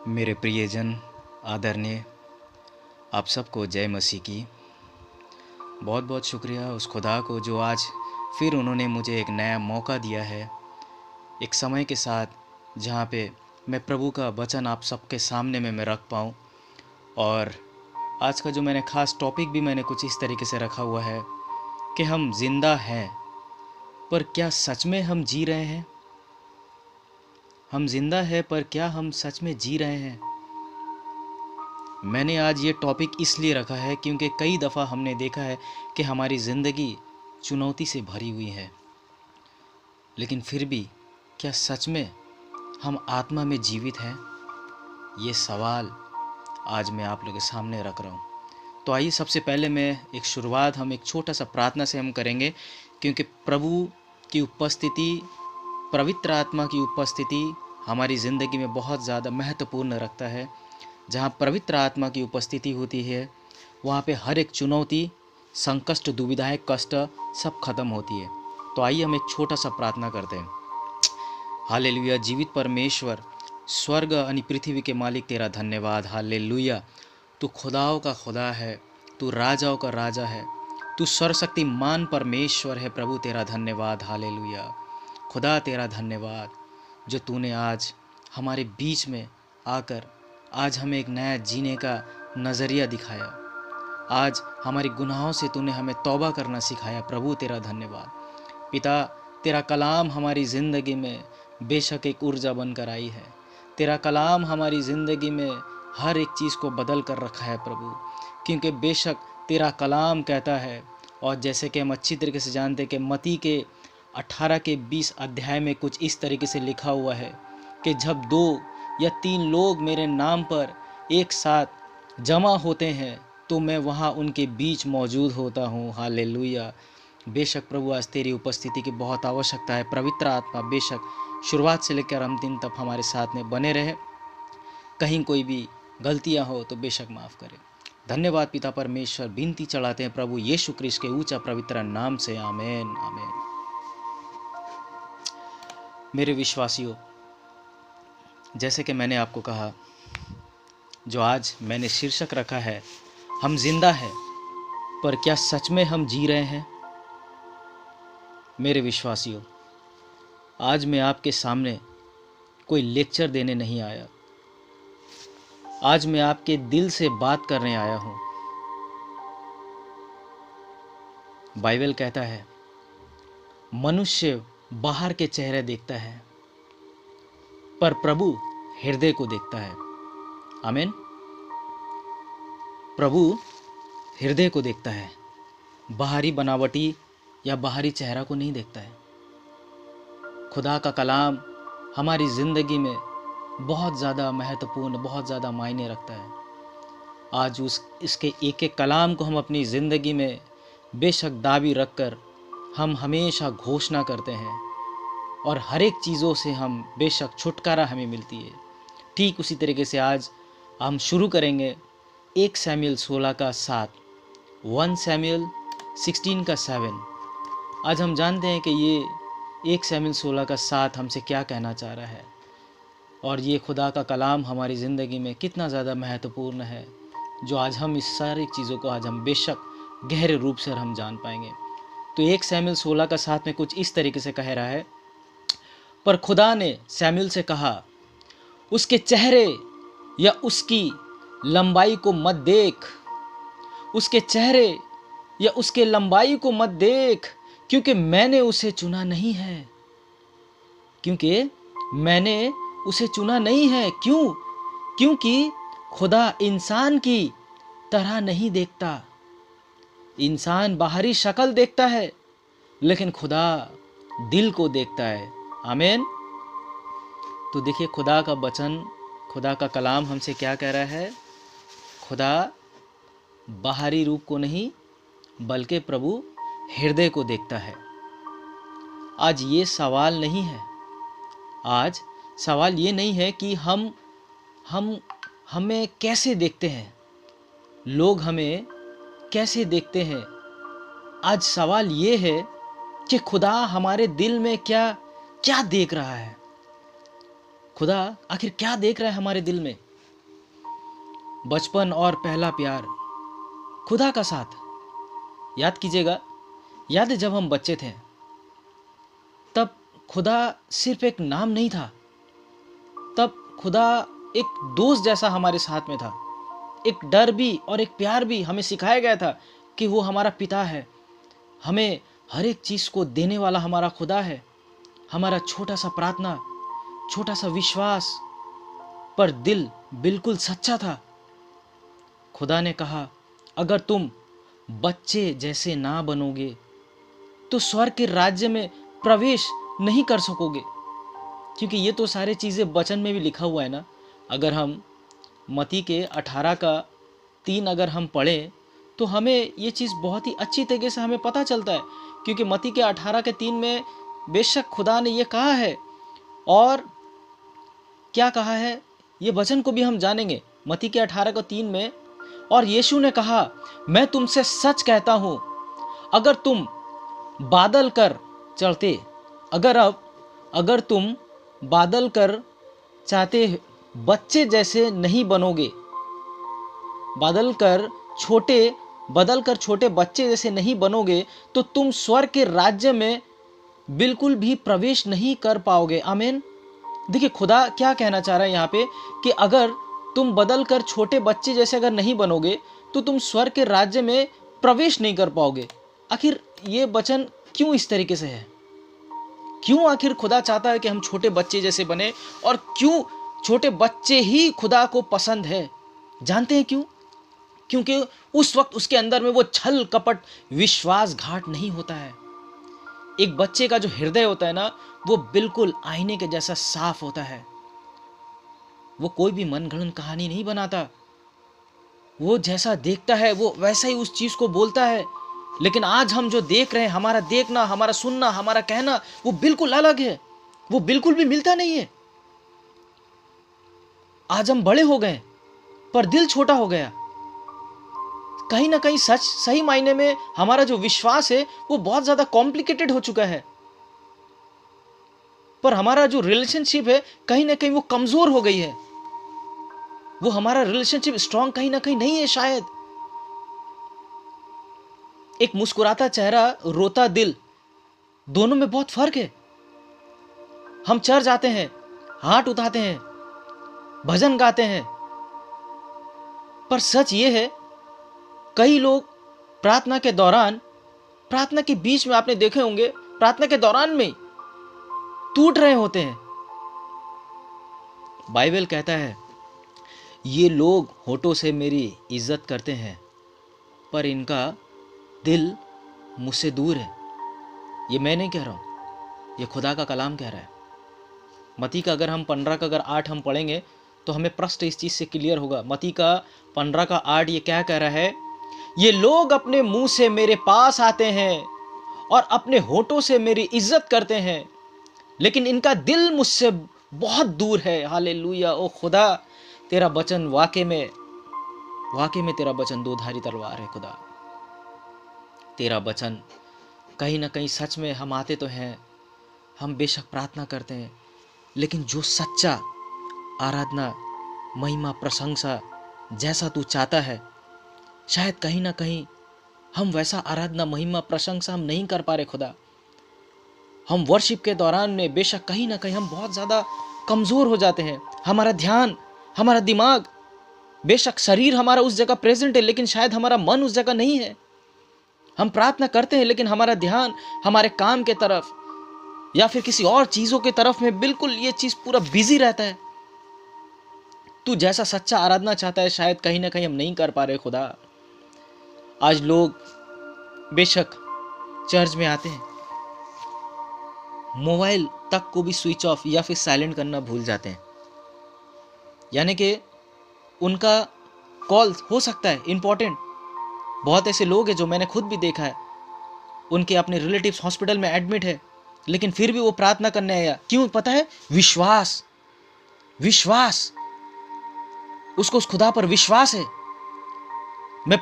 मेरे प्रियजन आदरणीय, आप सबको जय मसीह की। बहुत बहुत शुक्रिया उस खुदा को जो आज फिर उन्होंने मुझे एक नया मौका दिया है, एक समय के साथ जहाँ पे मैं प्रभु का वचन आप सबके सामने में मैं रख पाऊँ। और आज का जो मैंने ख़ास टॉपिक भी मैंने कुछ इस तरीके से रखा हुआ है कि हम जिंदा हैं, पर क्या सच में हम जी रहे हैं? हम जिंदा हैं, पर क्या हम सच में जी रहे हैं? मैंने आज ये टॉपिक इसलिए रखा है क्योंकि कई दफ़ा हमने देखा है कि हमारी ज़िंदगी चुनौती से भरी हुई है, लेकिन फिर भी क्या सच में हम आत्मा में जीवित हैं? ये सवाल आज मैं आप लोगों के सामने रख रहा हूँ। तो आइए सबसे पहले मैं एक शुरुआत हम एक छोटा सा प्रार्थना से हम करेंगे, क्योंकि प्रभु की उपस्थिति, पवित्र आत्मा की उपस्थिति हमारी ज़िंदगी में बहुत ज़्यादा महत्वपूर्ण रखता है। जहाँ पवित्र आत्मा की उपस्थिति होती है, वहाँ पे हर एक चुनौती, संकष्ट, दुविधाएं, कष्ट सब खत्म होती है। तो आइए हम एक छोटा सा प्रार्थना करते हैं। हालेलुया। जीवित परमेश्वर, स्वर्ग अनि पृथ्वी के मालिक, तेरा धन्यवाद। हालेलुया। तू खुदाओं का खुदा है, तू राजाओं का राजा है, तू सर्वशक्तिमान परमेश्वर है। प्रभु तेरा धन्यवाद। हालेलुया। खुदा तेरा धन्यवाद जो तूने आज हमारे बीच में आकर आज हमें एक नया जीने का नज़रिया दिखाया। आज हमारे गुनाहों से तूने हमें तौबा करना सिखाया। प्रभु तेरा धन्यवाद। पिता, तेरा कलाम हमारी ज़िंदगी में बेशक एक ऊर्जा बनकर आई है। तेरा कलाम हमारी ज़िंदगी में हर एक चीज़ को बदल कर रखा है प्रभु, क्योंकि बेशक तेरा कलाम कहता है, और जैसे कि हम अच्छी तरीके से जानते हैं कि मत्ती के 18 के 20 अध्याय में कुछ इस तरीके से लिखा हुआ है कि जब 2 या 3 लोग मेरे नाम पर एक साथ जमा होते हैं तो मैं वहाँ उनके बीच मौजूद होता हूँ। हालेलुया। बेशक प्रभु आज तेरी उपस्थिति की बहुत आवश्यकता है। पवित्र आत्मा बेशक शुरुआत से लेकर अंतिम तक हमारे साथ में बने रहे। कहीं कोई भी गलतियाँ हो तो बेशक माफ़ करे। धन्यवाद पिता परमेश्वर। विनती चढ़ाते हैं प्रभु यीशु क्रिस्त के ऊंचा पवित्र नाम से। आमीन आमीन। मेरे विश्वासियों, जैसे कि मैंने आपको कहा, जो आज मैंने शीर्षक रखा है, हम जिंदा हैं पर क्या सच में हम जी रहे हैं? मेरे विश्वासियों, आज मैं आपके सामने कोई लेक्चर देने नहीं आया। आज मैं आपके दिल से बात करने आया हूं। बाइबल कहता है मनुष्य बाहर के चेहरे देखता है, पर प्रभु हृदय को देखता है। आमीन। प्रभु हृदय को देखता है, बाहरी बनावटी या बाहरी चेहरा को नहीं देखता है। खुदा का कलाम हमारी ज़िंदगी में बहुत ज़्यादा महत्वपूर्ण, बहुत ज़्यादा मायने रखता है। आज इसके एक एक कलाम को हम अपनी ज़िंदगी में बेशक दावी रखकर हम हमेशा घोषणा करते हैं, और हर एक चीज़ों से हम बेशक छुटकारा हमें मिलती है। ठीक उसी तरीके से आज हम शुरू करेंगे 1 शमूएल 16 का 7, 1 शमूएल 16 का 7। आज हम जानते हैं कि ये 1 शमूएल 16 का 7 हमसे क्या कहना चाह रहा है, और ये खुदा का कलाम हमारी ज़िंदगी में कितना ज़्यादा महत्वपूर्ण है, जो आज हम इस सारी चीज़ों को आज हम बेशक गहरे रूप से हम जान पाएंगे। तो 1 शमूएल 16 का 7 में कुछ इस तरीके से कह रहा है, पर खुदा ने शमूएल से कहा, उसके चेहरे या उसकी लंबाई को मत देख, उसके चेहरे या उसके लंबाई को मत देख, क्योंकि मैंने उसे चुना नहीं है। क्योंकि मैंने उसे चुना नहीं है। क्यों? क्योंकि खुदा इंसान की तरह नहीं देखता। इंसान बाहरी शक्ल देखता है, लेकिन खुदा दिल को देखता है। आमीन। तो देखिए खुदा का वचन, खुदा का कलाम हमसे क्या कह रहा है? खुदा बाहरी रूप को नहीं, बल्कि प्रभु हृदय को देखता है। आज ये सवाल नहीं है, आज सवाल ये नहीं है कि हम हमें कैसे देखते हैं, लोग हमें कैसे देखते हैं। आज सवाल ये है कि खुदा हमारे दिल में क्या देख रहा है। खुदा आखिर क्या देख रहा है हमारे दिल में? बचपन और पहला प्यार, खुदा का साथ। याद कीजिएगा, याद है जब हम बच्चे थे तब खुदा सिर्फ एक नाम नहीं था, तब खुदा एक दोस्त जैसा हमारे साथ में था। एक डर भी और एक प्यार भी हमें सिखाया गया था कि वो हमारा पिता है, हमें हर एक चीज़ को देने वाला हमारा खुदा है। हमारा छोटा सा प्रार्थना, छोटा सा विश्वास, पर दिल बिल्कुल सच्चा था। खुदा ने कहा, अगर तुम बच्चे जैसे ना बनोगे तो स्वर्ग के राज्य में प्रवेश नहीं कर सकोगे। क्योंकि ये तो सारी चीज़ें वचन में भी लिखा हुआ है ना। अगर हम मत्ती के 18 का 3 अगर हम पढ़ें तो हमें ये चीज़ बहुत ही अच्छी तरीके से हमें पता चलता है। क्योंकि मत्ती के 18 के 3 में बेशक खुदा ने ये कहा है, और क्या कहा है ये वचन को भी हम जानेंगे। मत्ती के 18 को 3 में, और यीशु ने कहा, मैं तुमसे सच कहता हूं, अगर तुम बादल कर चढ़ते, अगर तुम बादल कर चाहते बच्चे जैसे नहीं बनोगे, बदल कर छोटे बच्चे जैसे नहीं बनोगे तो तुम स्वर्ग के राज्य में बिल्कुल भी प्रवेश नहीं कर पाओगे। आमीन। देखिए खुदा क्या कहना चाह रहा है यहाँ पे कि अगर तुम बदल कर छोटे बच्चे जैसे अगर नहीं बनोगे तो तुम स्वर्ग के राज्य में प्रवेश नहीं कर पाओगे। आखिर ये वचन क्यों इस तरीके से है? क्यों आखिर खुदा चाहता है कि हम छोटे बच्चे जैसे बने, और क्यों छोटे बच्चे ही खुदा को पसंद है? जानते हैं क्यों? क्योंकि उस वक्त उसके अंदर में वो छल कपट विश्वासघात नहीं होता है। एक बच्चे का जो हृदय होता है ना, वो बिल्कुल आईने के जैसा साफ होता है। वो कोई भी मनगढ़ंत कहानी नहीं बनाता, वो जैसा देखता है वो वैसा ही उस चीज को बोलता है। लेकिन आज हम जो देख रहे हैं, हमारा देखना, हमारा सुनना, हमारा कहना, वो बिल्कुल अलग है। वो बिल्कुल भी मिलता नहीं है। आज हम बड़े हो गए पर दिल छोटा हो गया। कहीं ना कहीं सच सही मायने में हमारा जो विश्वास है वो बहुत ज्यादा कॉम्प्लिकेटेड हो चुका है, पर हमारा जो रिलेशनशिप है कहीं ना कहीं वो कमजोर हो गई है। वो हमारा रिलेशनशिप स्ट्रांग कहीं ना कहीं नहीं है शायद। एक मुस्कुराता चेहरा, रोता दिल, दोनों में बहुत फर्क है। हम चर्च जाते हैं, हाथ उठाते हैं, भजन गाते हैं, पर सच ये है कई लोग प्रार्थना के दौरान, प्रार्थना के बीच में आपने देखे होंगे, प्रार्थना के दौरान में टूट रहे होते हैं। बाइबल कहता है, ये लोग होठों से मेरी इज्जत करते हैं पर इनका दिल मुझसे दूर है। ये मैं नहीं कह रहा हूं, ये खुदा का कलाम कह रहा है। मत्ती का अगर हम 15 का अगर 8 हम पढ़ेंगे तो हमें प्रश्न इस चीज से क्लियर होगा। मत्ती का 15 का 8 ये क्या कह रहा है? ये लोग अपने मुंह से मेरे पास आते हैं और अपने होठों से मेरी इज्जत करते हैं, लेकिन इनका दिल मुझसे बहुत दूर है। हालेलुया। ओ खुदा, तेरा वचन वाकई में तेरा वचन दोधारी तलवार है। खुदा, तेरा वचन कहीं ना कहीं सच में, हम आते तो हैं, हम बेशक प्रार्थना करते हैं, लेकिन जो सच्चा आराधना, महिमा, प्रशंसा जैसा तू चाहता है, शायद कहीं ना कहीं हम वैसा आराधना, महिमा, प्रशंसा हम नहीं कर पा रहे। खुदा, हम वर्शिप के दौरान में बेशक कहीं ना कहीं हम बहुत ज़्यादा कमज़ोर हो जाते हैं। हमारा ध्यान, हमारा दिमाग, बेशक शरीर हमारा उस जगह प्रेजेंट है, लेकिन शायद हमारा मन उस जगह नहीं है। हम प्रार्थना करते हैं लेकिन हमारा ध्यान हमारे काम के तरफ या फिर किसी और चीज़ों की तरफ में बिल्कुल ये चीज़ पूरा बिजी रहता है। तू जैसा सच्चा आराधना चाहता है शायद कहीं ना कहीं हम नहीं कर पा रहे। खुदा, आज लोग बेशक चर्च में आते हैं, मोबाइल तक को भी स्विच ऑफ या फिर साइलेंट करना भूल जाते हैं। यानी कि उनका कॉल हो सकता है इंपॉर्टेंट। बहुत ऐसे लोग हैं जो मैंने खुद भी देखा है, उनके अपने रिलेटिव्स हॉस्पिटल में एडमिट है, लेकिन फिर भी वो प्रार्थना करने आया। क्यों? पता है? विश्वास, उसको उस खुदा पर विश्वास है। मैं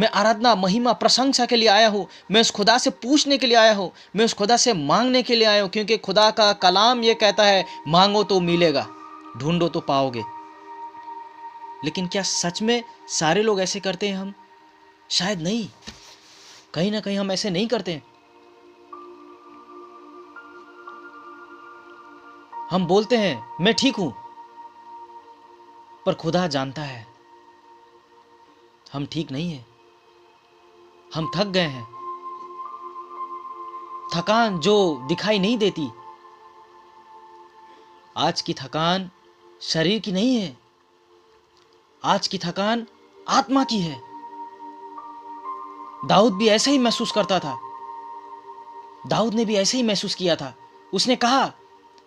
आराधना, महिमा, प्रशंसा के लिए आया हूँ। मैं उस खुदा से पूछने के लिए आया हूँ, मैं उस खुदा से मांगने के लिए आया हूँ, क्योंकि खुदा का कलाम ये कहता है, मांगो तो मिलेगा, ढूंढो तो पाओगे। लेकिन क्या सच में सारे लोग ऐसे करते हैं? हम शायद नहीं, कहीं ना कहीं हम ऐसे नहीं करते हैं। हम बोलते हैं मैं ठीक हूं, पर खुदा जानता है हम ठीक नहीं है। हम थक गए हैं, थकान जो दिखाई नहीं देती। आज की थकान शरीर की नहीं है, आज की थकान आत्मा की है। दाऊद भी ऐसे ही महसूस करता था, दाऊद ने भी ऐसे ही महसूस किया था। उसने कहा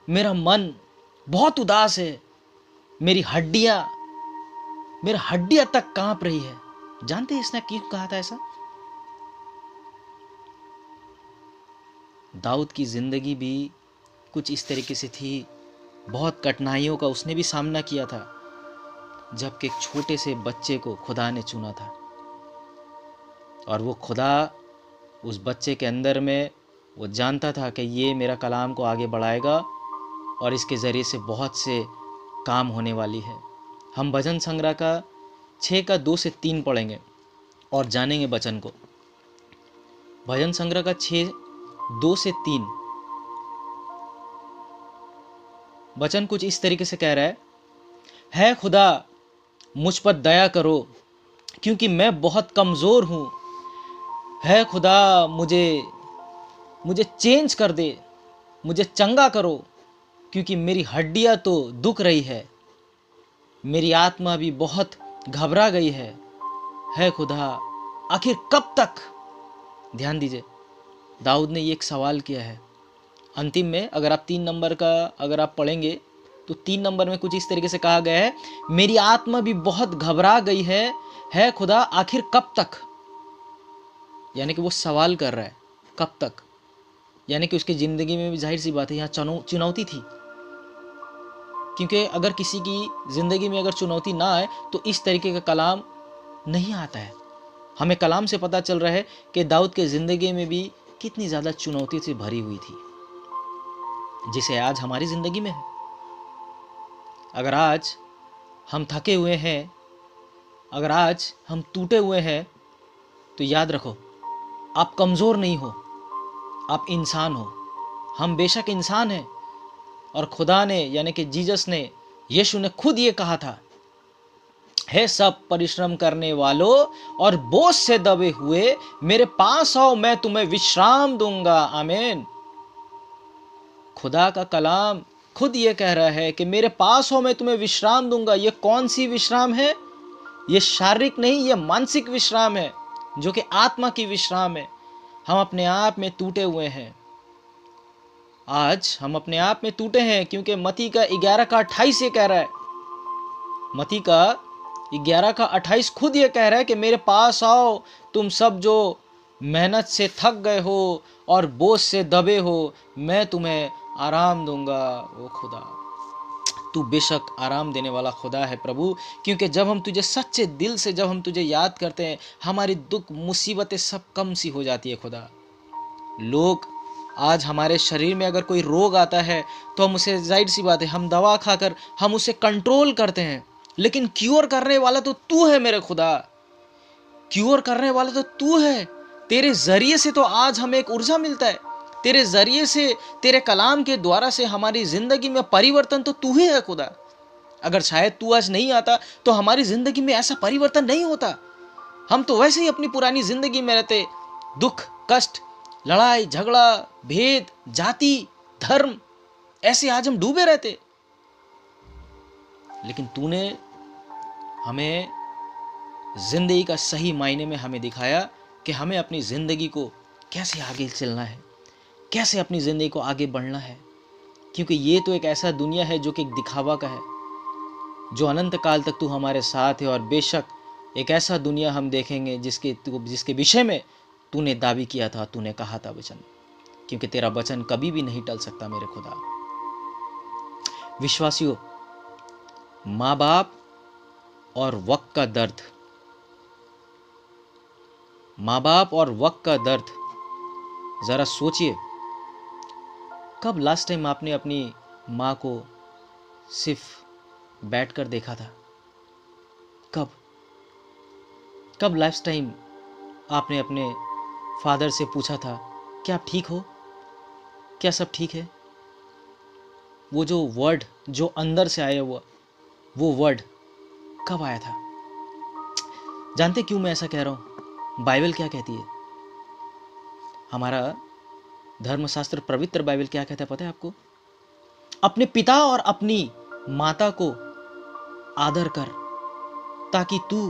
मेरा मन बहुत उदास है, मेरी हड्डियां तक कांप रही है। जानते हैं इसने क्यों कहा था ऐसा? दाऊद की जिंदगी भी कुछ इस तरीके से थी, बहुत कठिनाइयों का उसने भी सामना किया था, जबकि एक छोटे से बच्चे को खुदा ने चुना था। और वो खुदा उस बच्चे के अंदर में वो जानता था कि ये मेरा कलाम को आगे बढ़ाएगा और इसके ज़रिए से बहुत से काम होने वाली है। हम भजन संग्रह का 6 का 2 से 3 पढ़ेंगे और जानेंगे वचन को। भजन संग्रह का 6 2 से 3 वचन कुछ इस तरीके से कह रहा है खुदा मुझ पर दया करो क्योंकि मैं बहुत कमज़ोर हूँ। है खुदा मुझे चेंज कर दे, मुझे चंगा करो क्योंकि मेरी हड्डियाँ तो दुख रही है, मेरी आत्मा भी बहुत घबरा गई है खुदा आखिर कब तक। ध्यान दीजिए, दाऊद ने ये एक सवाल किया है। अंतिम में अगर आप 3 नंबर का अगर आप पढ़ेंगे तो 3 नंबर में कुछ इस तरीके से कहा गया है, मेरी आत्मा भी बहुत घबरा गई है खुदा आखिर कब तक। यानी कि वो सवाल कर रहा है कब तक, यानी कि उसकी ज़िंदगी में भी जाहिर सी बात है यहाँ चुनौती थी। क्योंकि अगर किसी की ज़िंदगी में अगर चुनौती ना आए तो इस तरीके का कलाम नहीं आता है। हमें कलाम से पता चल रहा है कि दाऊद के ज़िंदगी में भी कितनी ज़्यादा चुनौती से भरी हुई थी, जिसे आज हमारी ज़िंदगी में है। अगर आज हम थके हुए हैं, अगर आज हम टूटे हुए हैं, तो याद रखो आप कमज़ोर नहीं हो, आप इंसान हो। हम बेशक इंसान हैं और खुदा ने यानी कि जीसस ने, यीशु ने खुद ये कहा था, है सब परिश्रम करने वालों और बोझ से दबे हुए मेरे पास आओ, मैं तुम्हें विश्राम दूंगा। आमीन। खुदा का कलाम खुद ये कह रहा है कि मेरे पास हो, मैं तुम्हें विश्राम दूंगा। ये कौन सी विश्राम है? ये शारीरिक नहीं, ये मानसिक विश्राम है, जो कि आत्मा की विश्राम है। हम अपने आप में टूटे हुए हैं, आज हम अपने आप में टूटे हैं, क्योंकि मत्ती का 11 का 28 ये कह रहा है, मत्ती का 11 का 28 खुद ये कह रहा है कि मेरे पास आओ तुम सब जो मेहनत से थक गए हो और बोझ से दबे हो, मैं तुम्हें आराम दूंगा। ओ खुदा, तू बेशक आराम देने वाला खुदा है प्रभु, क्योंकि जब हम तुझे सच्चे दिल से जब हम तुझे याद करते हैं, हमारी दुख मुसीबतें सब कम सी हो जाती है खुदा। लोग आज हमारे शरीर में अगर कोई रोग आता है तो हम उसे, जाहिर सी बात है, हम दवा खाकर हम उसे कंट्रोल करते हैं, लेकिन क्योर करने वाला तो तू है मेरे खुदा। क्योर करने वाला तो तू है। तेरे जरिए से तो आज हमें एक ऊर्जा मिलता है, तेरे जरिए से, तेरे कलाम के द्वारा से हमारी जिंदगी में परिवर्तन तो तू ही है खुदा। अगर शायद तू आज नहीं आता तो हमारी जिंदगी में ऐसा परिवर्तन नहीं होता। हम तो वैसे ही अपनी पुरानी जिंदगी में रहते, दुख कष्ट, लड़ाई झगड़ा, भेद, जाति, धर्म, ऐसे आज हम डूबे रहते। लेकिन तूने हमें जिंदगी का सही मायने में हमें दिखाया कि हमें अपनी जिंदगी को कैसे आगे चलना है, कैसे अपनी जिंदगी को आगे बढ़ना है। क्योंकि ये तो एक ऐसा दुनिया है जो कि एक दिखावा का है, जो अनंत काल तक तू हमारे साथ है। और बेशक एक ऐसा दुनिया हम देखेंगे जिसके विषय में तूने दावी किया था, तूने कहा था वचन, क्योंकि तेरा वचन कभी भी नहीं टल सकता मेरे खुदा। विश्वासियों, माँ बाप और वक्त का दर्द, माँ बाप और वक्त का दर्द, जरा सोचिए, कब लास्ट टाइम आपने अपनी माँ को सिर्फ बैठकर देखा था? कब कब लास्ट टाइम आपने अपने फादर से पूछा था क्या आप ठीक हो, क्या सब ठीक है? वो जो वर्ड जो अंदर से आया हुआ वो वर्ड कब आया था? जानते क्यों मैं ऐसा कह रहा हूँ? बाइबल क्या कहती है? हमारा धर्मशास्त्र पवित्र बाइबल क्या कहता है पता है आपको? अपने पिता और अपनी माता को आदर कर ताकि तू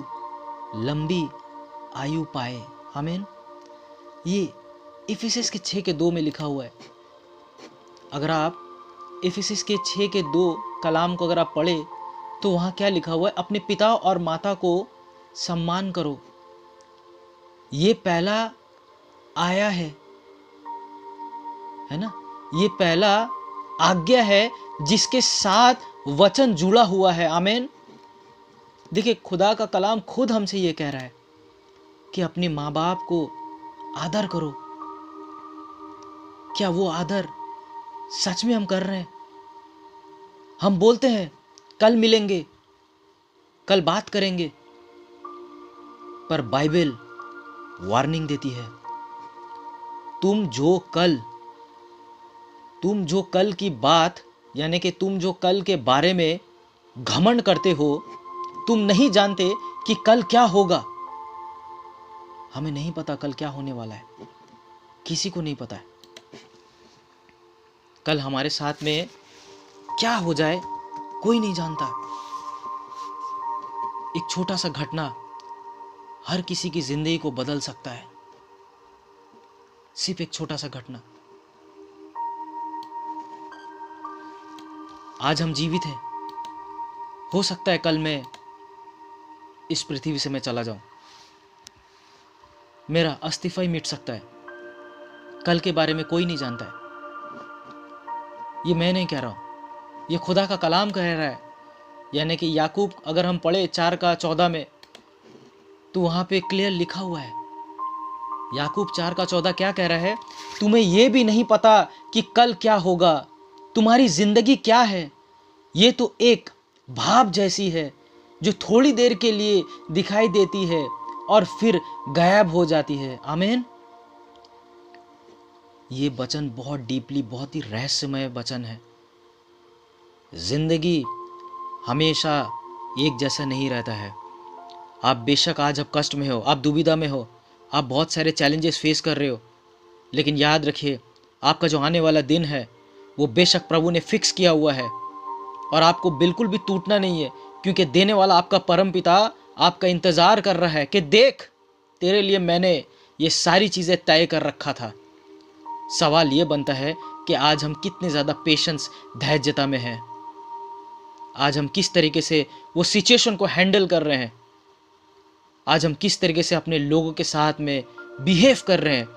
लंबी आयु पाए। आमीन। ये इफिसियंस के 6:2 में लिखा हुआ है। अगर आप इफिसियंस के 6:2 कलाम को अगर आप पढ़े तो वहाँ क्या लिखा हुआ है? अपने पिता और माता को सम्मान करो, ये पहला आया है ना? ये पहला आज्ञा है जिसके साथ वचन जुड़ा हुआ है। आमीन। देखिए, खुदा का कलाम खुद हमसे ये कह रहा है कि अपने माँ बाप को आदर करो। क्या वो आदर सच में हम कर रहे हैं? हम बोलते हैं कल मिलेंगे, कल बात करेंगे, पर बाइबल वार्निंग देती है, तुम जो कल की बात यानी कि तुम जो कल के बारे में घमंड करते हो, तुम नहीं जानते कि कल क्या होगा। हमें नहीं पता कल क्या होने वाला है, किसी को नहीं पता है। कल हमारे साथ में क्या हो जाए कोई नहीं जानता। एक छोटा सा घटना हर किसी की जिंदगी को बदल सकता है। सिर्फ एक छोटा सा घटना। आज हम जीवित हैं, हो सकता है कल मैं इस पृथ्वी से मैं चला जाऊं, मेरा अस्तित्व ही मिट सकता है। कल के बारे में कोई नहीं जानता है। ये मैं नहीं कह रहा हूं, ये खुदा का कलाम कह रहा है। यानी कि याकूब अगर हम पढ़े 4:14 में तो वहां पे क्लियर लिखा हुआ है। याकूब 4:14 क्या कह रहा है? तुम्हें यह भी नहीं पता कि कल क्या होगा, तुम्हारी जिंदगी क्या है, ये तो एक भाप जैसी है जो थोड़ी देर के लिए दिखाई देती है और फिर गायब हो जाती है। आमीन। ये वचन बहुत डीपली, बहुत ही रहस्यमय वचन है। जिंदगी हमेशा एक जैसा नहीं रहता है। आप बेशक आज आप कष्ट में हो, आप दुविधा में हो, आप बहुत सारे चैलेंजेस फेस कर रहे हो, लेकिन याद रखिए आपका जो आने वाला दिन है वो बेशक प्रभु ने फिक्स किया हुआ है और आपको बिल्कुल भी टूटना नहीं है, क्योंकि देने वाला आपका परम पिता आपका इंतजार कर रहा है कि देख, तेरे लिए मैंने ये सारी चीज़ें तय कर रखा था। सवाल ये बनता है कि आज हम कितने ज़्यादा पेशेंस, धैर्यता में हैं। आज हम किस तरीके से वो सिचुएशन को हैंडल कर रहे हैं। आज हम किस तरीके से अपने लोगों के साथ में बिहेव कर रहे हैं,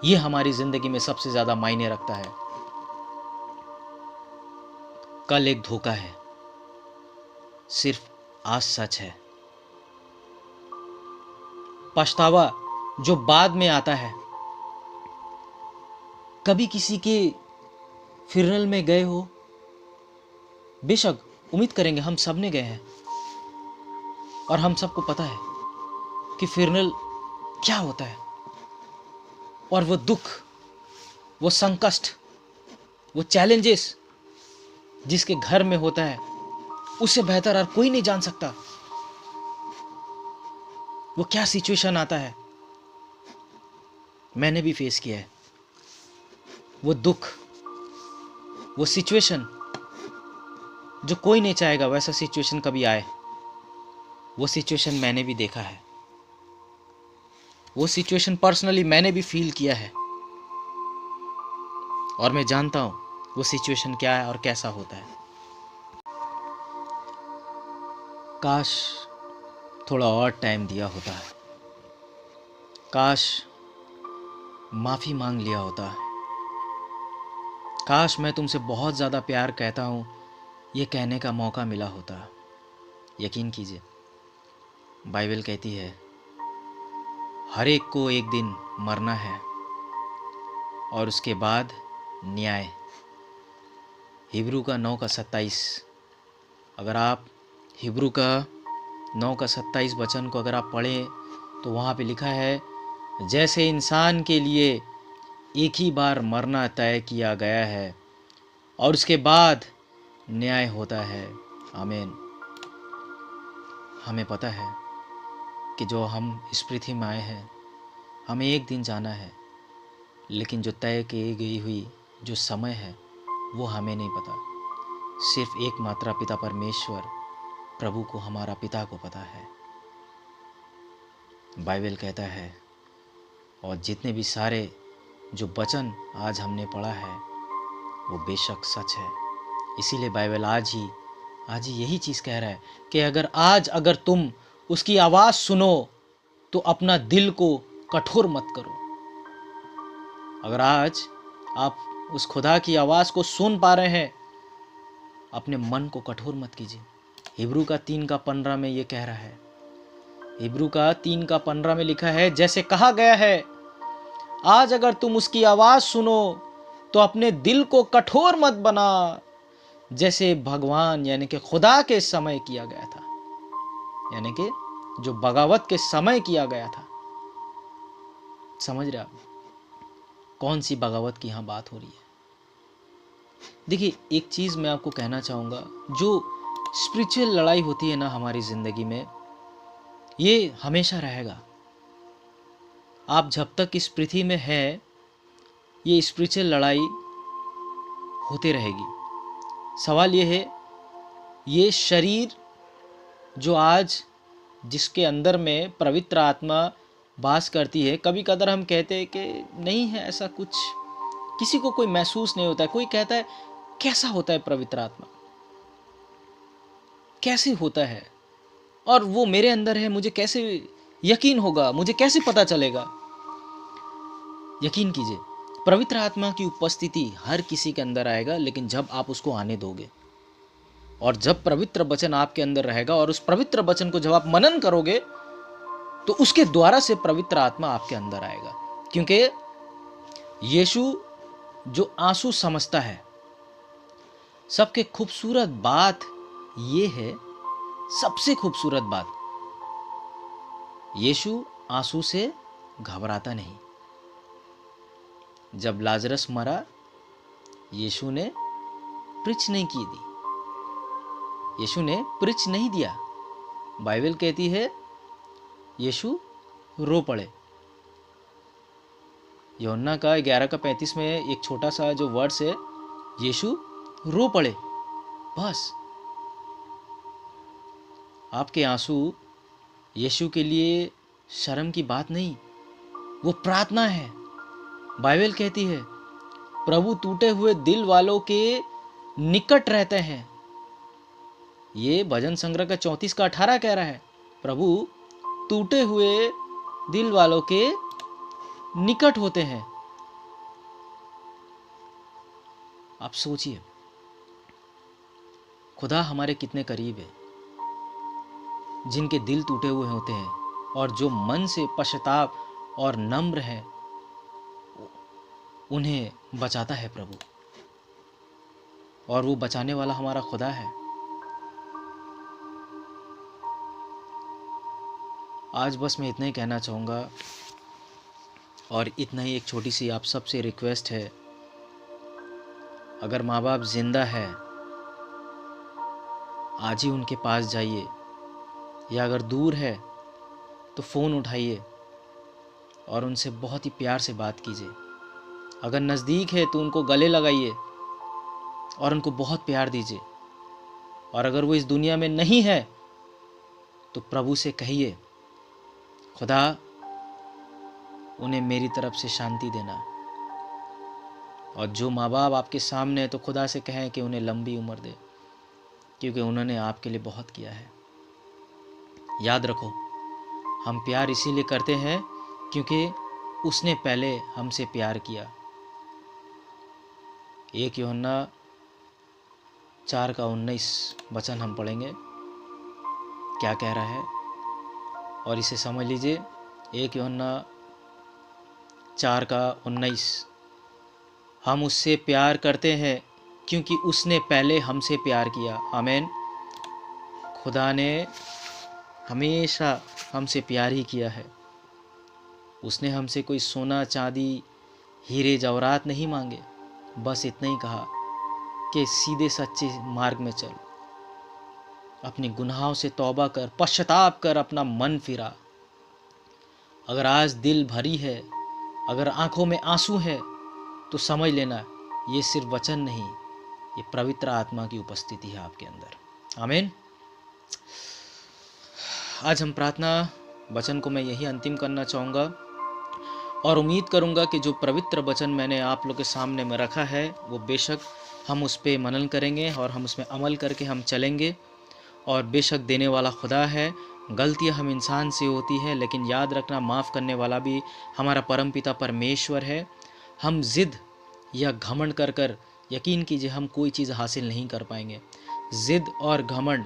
ये हमारी ज़िंदगी में सबसे ज़्यादा मायने रखता है। कल एक धोखा है, सिर्फ आज सच है। पछतावा जो बाद में आता है। कभी किसी के फ्यूनरल में गए हो? बेशक उम्मीद करेंगे हम सब ने गए हैं और हम सबको पता है कि फ्यूनरल क्या होता है, और वो दुख, वो संकट, वो चैलेंजेस जिसके घर में होता है, उससे बेहतर और कोई नहीं जान सकता वो क्या सिचुएशन आता है। मैंने भी फेस किया है वो दुख, वो सिचुएशन जो कोई नहीं चाहेगा वैसा सिचुएशन कभी आए। वो सिचुएशन मैंने भी देखा है, वो सिचुएशन पर्सनली मैंने भी फील किया है, और मैं जानता हूं वो सिचुएशन क्या है और कैसा होता है। काश थोड़ा और टाइम दिया होता है, काश माफ़ी मांग लिया होता है, काश मैं तुमसे बहुत ज़्यादा प्यार कहता हूँ ये कहने का मौका मिला होता। यकीन कीजिए, बाइबल कहती है हर एक को एक दिन मरना है और उसके बाद न्याय। हिब्रू का 9:27। अगर आप हिब्रू का 9 का 27 वचन को अगर आप पढ़ें तो वहाँ पे लिखा है, जैसे इंसान के लिए एक ही बार मरना तय किया गया है और उसके बाद न्याय होता है। आमीन। हमें पता है कि जो हम इस पृथ्वी में आए हैं, हमें एक दिन जाना है, लेकिन जो तय की गई हुई जो समय है वो हमें नहीं पता। सिर्फ एकमात्र पिता परमेश्वर प्रभु को, हमारा पिता को पता है। बाइबल कहता है, और जितने भी सारे जो वचन आज हमने पढ़ा है वो बेशक सच है। इसीलिए बाइबल आज ही यही चीज़ कह रहा है कि अगर तुम उसकी आवाज़ सुनो तो अपना दिल को कठोर मत करो। अगर आज आप उस खुदा की आवाज़ को सुन पा रहे हैं, अपने मन को कठोर मत कीजिए। हिब्रू का 3:15 में ये कह रहा है, हिब्रू का 3:15 में लिखा है, जैसे कहा गया है, आज अगर तुम उसकी आवाज़ सुनो तो अपने दिल को कठोर मत बना, जैसे भगवान यानी कि खुदा के समय किया गया था, यानी कि जो बगावत के समय किया गया था। समझ रहे आप कौन सी बगावत की यहाँ बात हो रही है? देखिए, एक चीज़ मैं आपको कहना चाहूँगा, जो स्पिरिचुअल लड़ाई होती है ना हमारी ज़िंदगी में, ये हमेशा रहेगा। आप जब तक इस पृथ्वी में हैं, ये स्पिरिचुअल लड़ाई होती रहेगी। सवाल ये है, ये शरीर जो आज जिसके अंदर में पवित्र आत्मा वास करती है, कभी कदर हम कहते हैं कि नहीं है ऐसा कुछ, किसी को कोई महसूस नहीं होता है। कोई कहता है कैसा होता है पवित्र आत्मा, कैसे होता है, और वो मेरे अंदर है, मुझे कैसे यकीन होगा, मुझे कैसे पता चलेगा? यकीन कीजिए, पवित्र आत्मा की उपस्थिति हर किसी के अंदर आएगा, लेकिन जब आप उसको आने दोगे, और जब पवित्र वचन आपके अंदर रहेगा और उस पवित्र वचन को जब आप मनन करोगे तो उसके द्वारा से पवित्र आत्मा आपके अंदर आएगा। क्योंकि यीशु जो आंसू समझता है, सबके खूबसूरत बात ये है, सबसे खूबसूरत बात, यीशु आंसू से घबराता नहीं। जब लाजरस मरा, यीशु ने प्रीच नहीं की दी, यीशु ने प्रीच नहीं दिया। बाइबल कहती है यीशु रो पड़े। यूहन्ना का 11:35 में एक छोटा सा जो वर्ड्स है, यीशु रो पड़े। बस आपके आंसू यीशु के लिए शर्म की बात नहीं, वो प्रार्थना है। बाइबल कहती है प्रभु टूटे हुए दिल वालों के निकट रहते हैं। ये भजन संग्रह का 34:18 कह रहा है, प्रभु टूटे हुए दिल वालों के निकट होते हैं। आप सोचिए, खुदा हमारे कितने करीब है। जिनके दिल टूटे हुए होते हैं और जो मन से पश्चाताप और नम्र है, उन्हें बचाता है प्रभु, और वो बचाने वाला हमारा खुदा है। आज बस मैं इतना ही कहना चाहूँगा, और इतना ही एक छोटी सी आप सबसे रिक्वेस्ट है, अगर माँ बाप जिंदा है आज ही उनके पास जाइए, या अगर दूर है तो फ़ोन उठाइए और उनसे बहुत ही प्यार से बात कीजिए। अगर नज़दीक है तो उनको गले लगाइए और उनको बहुत प्यार दीजिए। और अगर वो इस दुनिया में नहीं है तो प्रभु से कहिए, खुदा उन्हें मेरी तरफ से शांति देना। और जो माँ बाप आपके सामने है तो खुदा से कहें कि उन्हें लंबी उम्र दे, क्योंकि उन्होंने आपके लिए बहुत किया है। याद रखो, हम प्यार इसीलिए करते हैं क्योंकि उसने पहले हमसे प्यार किया। 1 यूहन्ना 4:19 वचन हम पढ़ेंगे, क्या कह रहा है, और इसे समझ लीजिए। 1 यूहन्ना 4:19, हम उससे प्यार करते हैं क्योंकि उसने पहले हमसे प्यार किया। आमीन। खुदा ने हमेशा हमसे प्यार ही किया है। उसने हमसे कोई सोना चांदी हीरे जवाहरात नहीं मांगे, बस इतना ही कहा कि सीधे सच्चे मार्ग में चल, अपने गुनाहों से तौबा कर, पश्चाताप कर, अपना मन फिरा। अगर आज दिल भरी है, अगर आंखों में आंसू है, तो समझ लेना ये सिर्फ वचन नहीं, ये पवित्र आत्मा की उपस्थिति है आपके अंदर। आमीन। आज हम प्रार्थना वचन को मैं यही अंतिम करना चाहूँगा और उम्मीद करूँगा कि जो पवित्र वचन मैंने आप लोग के सामने में रखा है वो बेशक हम उस पर मनन करेंगे और हम उसमें अमल करके हम चलेंगे। और बेशक देने वाला खुदा है, गलतियां हम इंसान से होती है, लेकिन याद रखना माफ़ करने वाला भी हमारा परमपिता परमेश्वर है। हम ज़िद या घमंड कर कर यकीन कीजिए हम कोई चीज़ हासिल नहीं कर पाएंगे। ज़िद और घमंड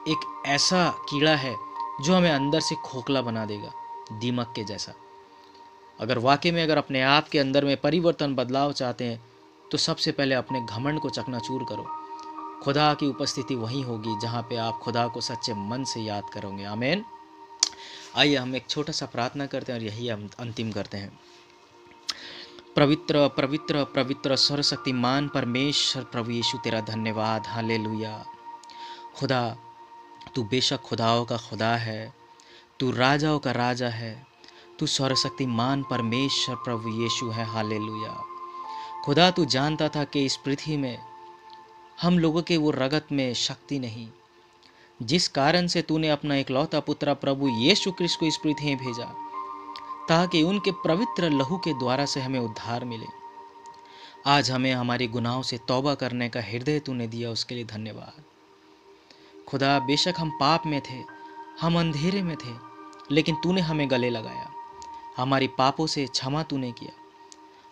एक ऐसा कीड़ा है जो हमें अंदर से खोखला बना देगा, दीमक के जैसा। अगर वाकई में अगर अपने आप के अंदर में परिवर्तन बदलाव चाहते हैं तो सबसे पहले अपने घमंड को चकनाचूर करो। खुदा की उपस्थिति वहीं होगी जहाँ पे आप खुदा को सच्चे मन से याद करोगे। आमीन। आइए हम एक छोटा सा प्रार्थना करते हैं और यही हम अंतिम करते हैं। पवित्र पवित्र पवित्र सर्वशक्तिमान परमेश्वर प्रभु यीशु तेरा धन्यवाद, हालेलुया। खुदा तू बेशक खुदाओं का खुदा है, तू राजाओं का राजा है, तू सर्वशक्तिमान परमेश्वर प्रभु यीशु है, हालेलुया। खुदा तू जानता था कि इस पृथ्वी में हम लोगों के वो रगत में शक्ति नहीं, जिस कारण से तूने अपना इकलौता पुत्र प्रभु यीशु क्रिस्त को इस पृथ्वी में भेजा ताकि उनके पवित्र लहू के द्वारा से हमें उद्धार मिले। आज हमें हमारे गुनाहों से तौबा करने का हृदय तूने दिया, उसके लिए धन्यवाद। खुदा बेशक हम पाप में थे, हम अंधेरे में थे, लेकिन तूने हमें गले लगाया। हमारी पापों से क्षमा तूने किया।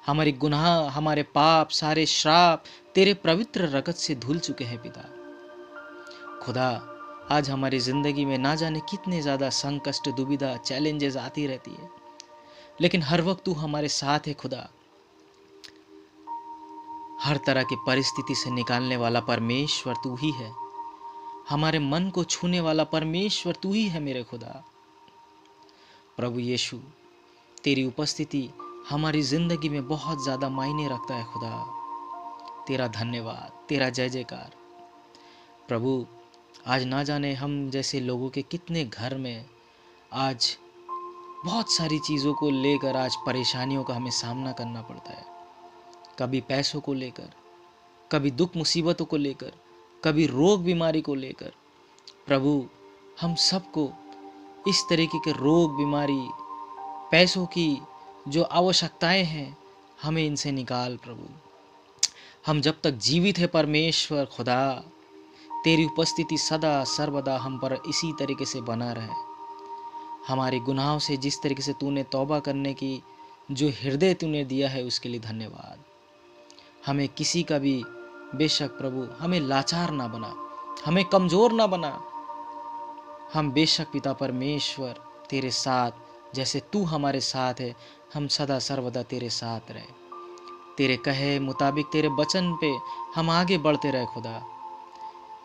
हमारी गुनाह, हमारे पाप, सारे श्राप तेरे पवित्र रगत से धुल चुके हैं पिता। खुदा आज हमारी ज़िंदगी में ना जाने कितने ज़्यादा संकट, दुविधा, चैलेंजेस आती रहती है, लेकिन हर वक्त तू हमारे साथ है खुदा। हर तरह की परिस्थिति से निकालने वाला परमेश्वर तू ही है। हमारे मन को छूने वाला परमेश्वर तू ही है मेरे खुदा। प्रभु यीशु तेरी उपस्थिति हमारी ज़िंदगी में बहुत ज़्यादा मायने रखता है खुदा। तेरा धन्यवाद, तेरा जय जयकार। प्रभु आज ना जाने हम जैसे लोगों के कितने घर में आज बहुत सारी चीज़ों को लेकर आज परेशानियों का हमें सामना करना पड़ता है। कभी पैसों को लेकर, कभी दुख मुसीबतों को लेकर, कभी रोग बीमारी को लेकर। प्रभु हम सबको इस तरीके के रोग बीमारी, पैसों की जो आवश्यकताएं हैं, हमें इनसे निकाल प्रभु। हम जब तक जीवित है परमेश्वर खुदा, तेरी उपस्थिति सदा सर्वदा हम पर इसी तरीके से बना रहे। हमारे गुनाहों से जिस तरीके से तूने तौबा करने की जो हृदय तूने दिया है उसके लिए धन्यवाद। हमें किसी का भी बेशक प्रभु हमें लाचार ना बना, हमें कमज़ोर ना बना। हम बेशक पिता परमेश्वर तेरे साथ, जैसे तू हमारे साथ है, हम सदा सर्वदा तेरे साथ रहे। तेरे कहे मुताबिक, तेरे वचन पे हम आगे बढ़ते रहे खुदा।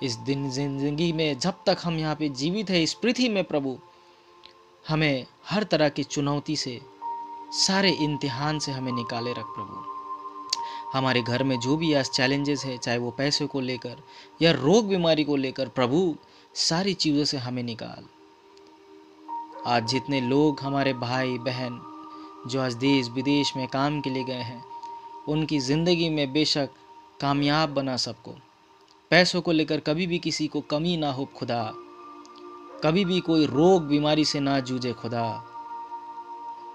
इस दिन जिंदगी में जब तक हम यहाँ पे जीवित है इस पृथ्वी में प्रभु, हमें हर तरह की चुनौती से, सारे इम्तिहान से हमें निकाले रख प्रभु। हमारे घर में जो भी आज चैलेंजेस है, चाहे वो पैसे को लेकर या रोग बीमारी को लेकर, प्रभु सारी चीज़ों से हमें निकाल। आज जितने लोग हमारे भाई बहन जो आज देश विदेश में काम के लिए गए हैं, उनकी ज़िंदगी में बेशक कामयाब बना सबको। पैसों को लेकर कभी भी किसी को कमी ना हो खुदा, कभी भी कोई रोग बीमारी से ना जूझे खुदा।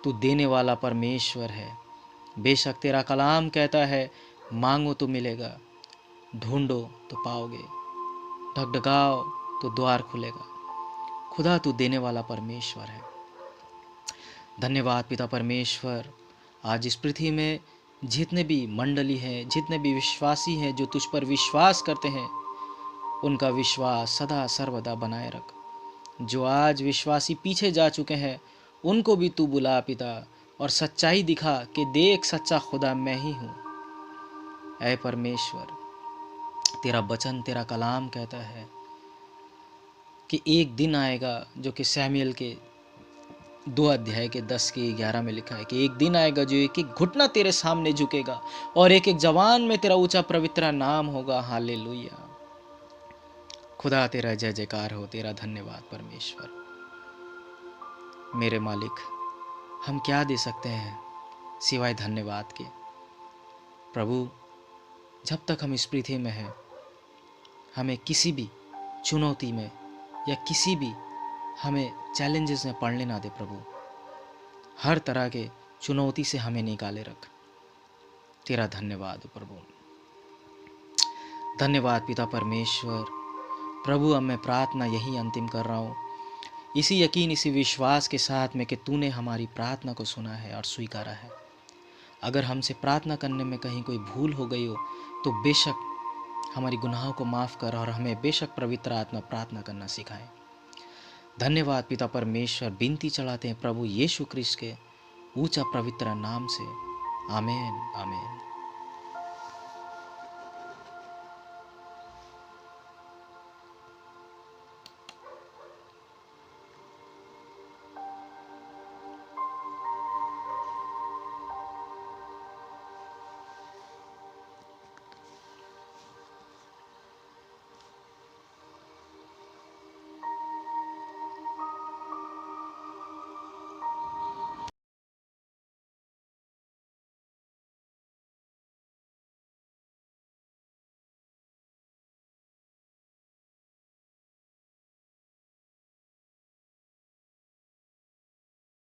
तू देने वाला परमेश्वर है। बेशक तेरा कलाम कहता है, मांगो तो मिलेगा, ढूंढो तो पाओगे, ढकढकाओ तो द्वार खुलेगा। खुदा तू देने वाला परमेश्वर है। धन्यवाद पिता परमेश्वर। आज इस पृथ्वी में जितने भी मंडली हैं, जितने भी विश्वासी हैं जो तुझ पर विश्वास करते हैं, उनका विश्वास सदा सर्वदा बनाए रख। जो आज विश्वासी पीछे जा चुके हैं, उनको भी तू बुला पिता और सच्चाई दिखा कि देख सच्चा खुदा मैं ही हूँ। ऐ परमेश्वर, तेरा वचन, तेरा कलाम कहता है कि एक दिन आएगा, जो कि सैमुएल के 2 अध्याय के 10 के 11 में लिखा है कि एक दिन आएगा जो एक एक घुटना तेरे सामने झुकेगा और एक एक जवान में तेरा ऊंचा पवित्र नाम होगा। हालेलुया। खुदा तेरा जय जयकार हो, तेरा धन्यवाद परमेश्वर। मेरे मालिक, हम क्या दे सकते हैं सिवाय धन्यवाद के। प्रभु, जब तक हम इस पृथ्वी में हैं, हमें किसी भी चुनौती में या किसी भी हमें चैलेंजेस में पड़ने ना दे प्रभु। हर तरह के चुनौती से हमें निकाले रख। तेरा धन्यवाद हो प्रभु। धन्यवाद पिता परमेश्वर। प्रभु, अब मैं प्रार्थना यही अंतिम कर रहा हूँ, इसी यकीन इसी विश्वास के साथ में कि तूने हमारी प्रार्थना को सुना है और स्वीकारा है। अगर हमसे प्रार्थना करने में कहीं कोई भूल हो गई हो तो बेशक हमारी गुनाहों को माफ़ कर और हमें बेशक पवित्र आत्मा प्रार्थना करना सिखाए। धन्यवाद पिता परमेश्वर। विनती चढ़ाते हैं प्रभु यीशु क्रिस्ट के ऊंचा पवित्र नाम से। आमीन आमीन।